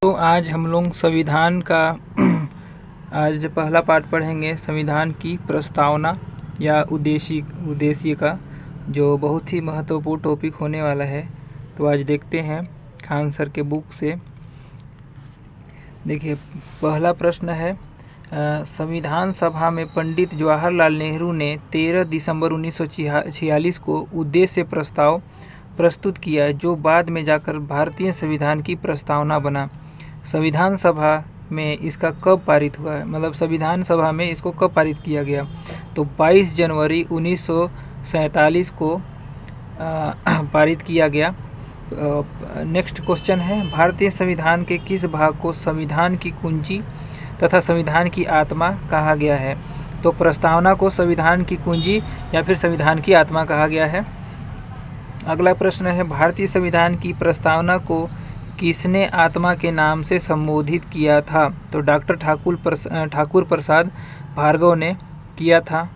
तो आज हम लोग संविधान का आज पहला पार्ट पढ़ेंगे, संविधान की प्रस्तावना या उद्देश्य का, जो बहुत ही महत्वपूर्ण टॉपिक होने वाला है। तो आज देखते हैं खान सर के बुक से। देखिए, पहला प्रश्न है, संविधान सभा में पंडित जवाहरलाल नेहरू ने 13 दिसंबर 1946 को उद्देश्य प्रस्ताव प्रस्तुत किया, जो बाद में जाकर भारतीय संविधान की प्रस्तावना बना। संविधान सभा में इसका कब पारित हुआ है, मतलब संविधान सभा में इसको कब पारित किया गया? तो 22 जनवरी 1947 को पारित किया गया। नेक्स्ट क्वेश्चन है, भारतीय संविधान के किस भाग को संविधान की कुंजी तथा संविधान की आत्मा कहा गया है? तो प्रस्तावना को संविधान की कुंजी या फिर संविधान की आत्मा कहा गया है। अगला प्रश्न है, भारतीय संविधान की प्रस्तावना को किसने आत्मा के नाम से संबोधित किया था? तो डॉक्टर ठाकुर प्रसाद भार्गव ने किया था।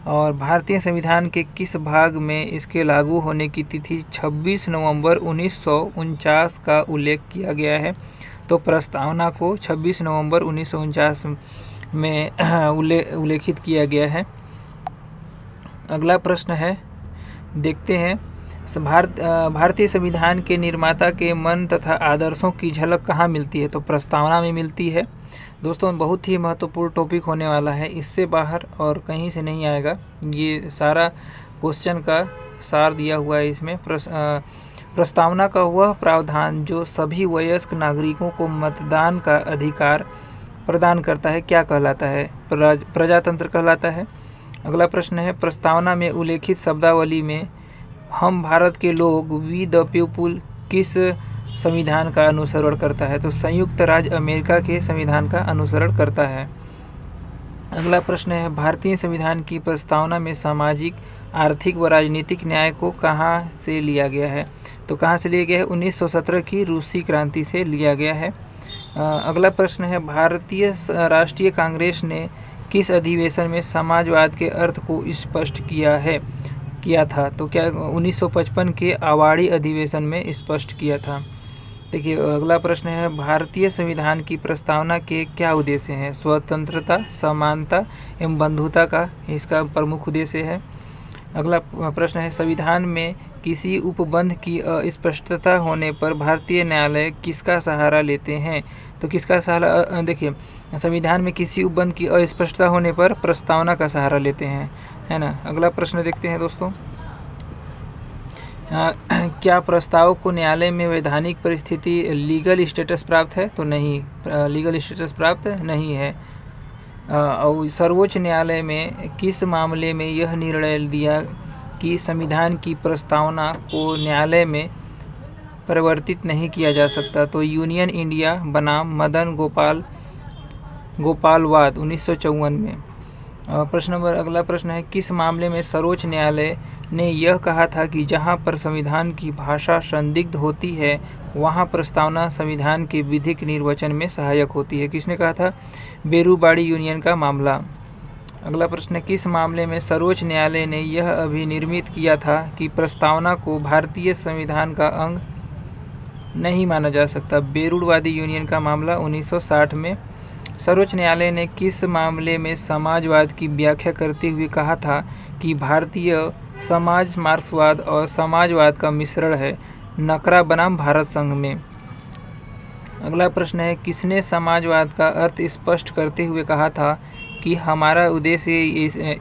और भारतीय संविधान के किस भाग में इसके लागू होने की तिथि 26 नवंबर 1949 का उल्लेख किया गया है? तो प्रस्तावना को 26 नवंबर 1949 में उल्लेखित किया गया है। अगला प्रश्न है, देखते हैं, भारतीय संविधान के निर्माता के मन तथा आदर्शों की झलक कहाँ मिलती है? तो प्रस्तावना में मिलती है। दोस्तों, बहुत ही महत्वपूर्ण टॉपिक होने वाला है, इससे बाहर और कहीं से नहीं आएगा। ये सारा क्वेश्चन का सार दिया हुआ है इसमें। प्रस्तावना का वह प्रावधान जो सभी वयस्क नागरिकों को मतदान का अधिकार प्रदान करता है, क्या कहलाता है? प्रजातंत्र कहलाता है। अगला प्रश्न है, प्रस्तावना में उल्लेखित शब्दावली में हम भारत के लोग, वी द पीपुल, किस संविधान का अनुसरण करता है? तो संयुक्त राज्य अमेरिका के संविधान का अनुसरण करता है। अगला प्रश्न है, भारतीय संविधान की प्रस्तावना में सामाजिक, आर्थिक व राजनीतिक न्याय को कहाँ से लिया गया है? तो कहाँ से लिया गया है? 1917 की रूसी क्रांति से लिया गया है। अगला प्रश्न है, भारतीय राष्ट्रीय कांग्रेस ने किस अधिवेशन में समाजवाद के अर्थ को स्पष्ट किया था? तो क्या 1955 के अवाड़ी अधिवेशन में स्पष्ट किया था। देखिए, अगला प्रश्न है, भारतीय संविधान की प्रस्तावना के क्या उद्देश्य हैं? स्वतंत्रता, समानता एवं बंधुता का इसका प्रमुख उद्देश्य है। अगला प्रश्न है, संविधान में किसी उपबंध की अस्पष्टता होने पर भारतीय न्यायालय किसका सहारा लेते हैं? तो किसका सहारा? देखिए, संविधान में किसी उपबंध की अस्पष्टता होने पर प्रस्तावना का सहारा लेते हैं, है ना। अगला प्रश्न देखते हैं दोस्तों, क्या प्रस्ताव को न्यायालय में वैधानिक परिस्थिति लीगल स्टेटस प्राप्त है? तो नहीं, लीगल स्टेटस प्राप्त नहीं है। और सर्वोच्च न्यायालय में किस मामले में यह निर्णय दिया कि संविधान की प्रस्तावना को न्यायालय में परिवर्तित नहीं किया जा सकता? तो यूनियन इंडिया बनाम मदन गोपालवाद 1954 में। अगला प्रश्न है, किस मामले में सर्वोच्च न्यायालय ने यह कहा था कि जहां पर संविधान की भाषा संदिग्ध होती है, वहां प्रस्तावना संविधान के विधिक निर्वचन में सहायक होती है? किसने कहा था? बेरूबाड़ी यूनियन का मामला। अगला प्रश्न है, किस मामले में सर्वोच्च न्यायालय ने यह अभिनिर्मित किया था कि प्रस्तावना को भारतीय संविधान का अंग नहीं माना जा सकता? बेरूड़वादी यूनियन का मामला 1960 में। सर्वोच्च न्यायालय ने किस मामले में समाजवाद की व्याख्या करते हुए कहा था कि भारतीय समाज मार्क्सवाद और समाजवाद का मिश्रण है? नकरा बनाम भारत संघ में। अगला प्रश्न है, किसने समाजवाद का अर्थ स्पष्ट करते हुए कहा था कि हमारा उद्देश्य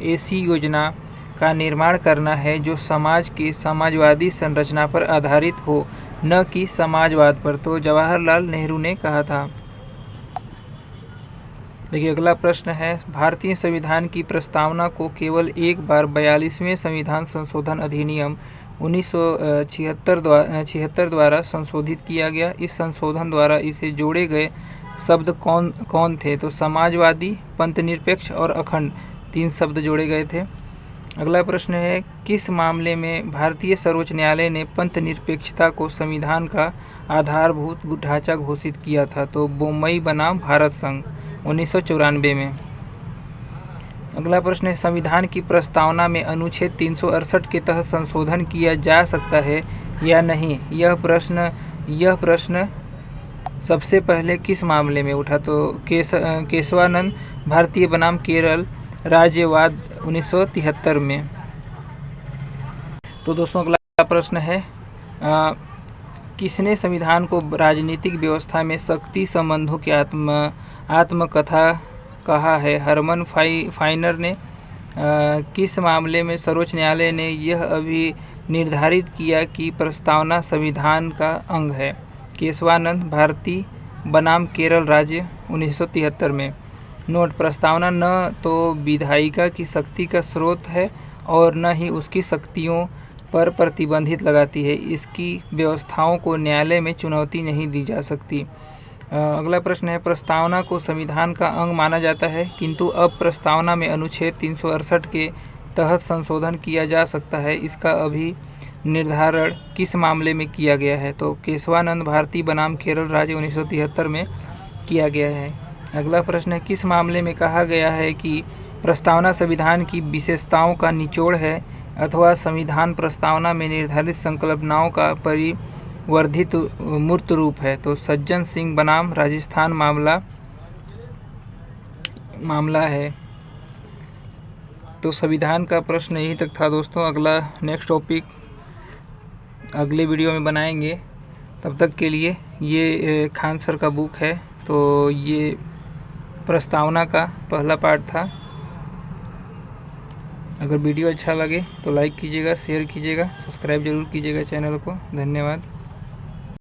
ऐसी योजना का निर्माण करना है जो समाज की समाजवादी संरचना पर आधारित हो, न कि समाजवाद पर? तो जवाहरलाल नेहरू ने कहा था। देखिए, अगला प्रश्न है, भारतीय संविधान की प्रस्तावना को केवल एक बार 42वें संविधान संशोधन अधिनियम 1976 द्वारा संशोधित किया गया। इस संशोधन द्वारा इसे जोड़े गए शब्द कौन थे? तो समाजवादी, पंथनिरपेक्ष और अखंड, 3 शब्द जोड़े गए थे। अगला प्रश्न है, किस मामले में भारतीय सर्वोच्च न्यायालय ने पंथनिरपेक्षता को संविधान का आधारभूत ढांचा घोषित किया था? तो बोम्मई बनाम भारत संघ 1994 में। अगला प्रश्न है, संविधान की प्रस्तावना में अनुच्छेद 368 के तहत संशोधन किया जा सकता है या नहीं? यह प्रश्न सबसे पहले किस मामले में उठा? तो केशवानंद भारतीय बनाम केरल राज्यवाद 1973 में। तो दोस्तों अगला प्रश्न है, किसने संविधान को राजनीतिक व्यवस्था में शक्ति संबंधों की आत्मकथा कहा है? हरमन फाइनर ने। किस मामले में सर्वोच्च न्यायालय ने यह अभी निर्धारित किया कि प्रस्तावना संविधान का अंग है? केशवानंद भारती बनाम केरल राज्य 1973 में। नोट: प्रस्तावना न तो विधायिका की शक्ति का स्रोत है और न ही उसकी शक्तियों पर प्रतिबंधित लगाती है। इसकी व्यवस्थाओं को न्यायालय में चुनौती नहीं दी जा सकती। अगला प्रश्न है, प्रस्तावना को संविधान का अंग माना जाता है, किंतु अब प्रस्तावना में अनुच्छेद 368 के तहत संशोधन किया जा सकता है। इसका अभी निर्धारण किस मामले में किया गया है? तो केशवानंद भारती बनाम केरल राज्य 1973 में किया गया है। अगला प्रश्न है, किस मामले में कहा गया है कि प्रस्तावना संविधान की विशेषताओं का निचोड़ है अथवा संविधान प्रस्तावना में निर्धारित संकल्पनाओं का परिवर्धित मूर्त रूप है? तो सज्जन सिंह बनाम राजस्थान मामला है। तो संविधान का प्रश्न यही तक था दोस्तों। अगला नेक्स्ट टॉपिक अगले वीडियो में बनाएंगे। तब तक के लिए ये खान सर का बुक है, तो ये प्रस्तावना का पहला पार्ट था। अगर वीडियो अच्छा लगे तो लाइक कीजिएगा, शेयर कीजिएगा, सब्सक्राइब जरूर कीजिएगा चैनल को। धन्यवाद।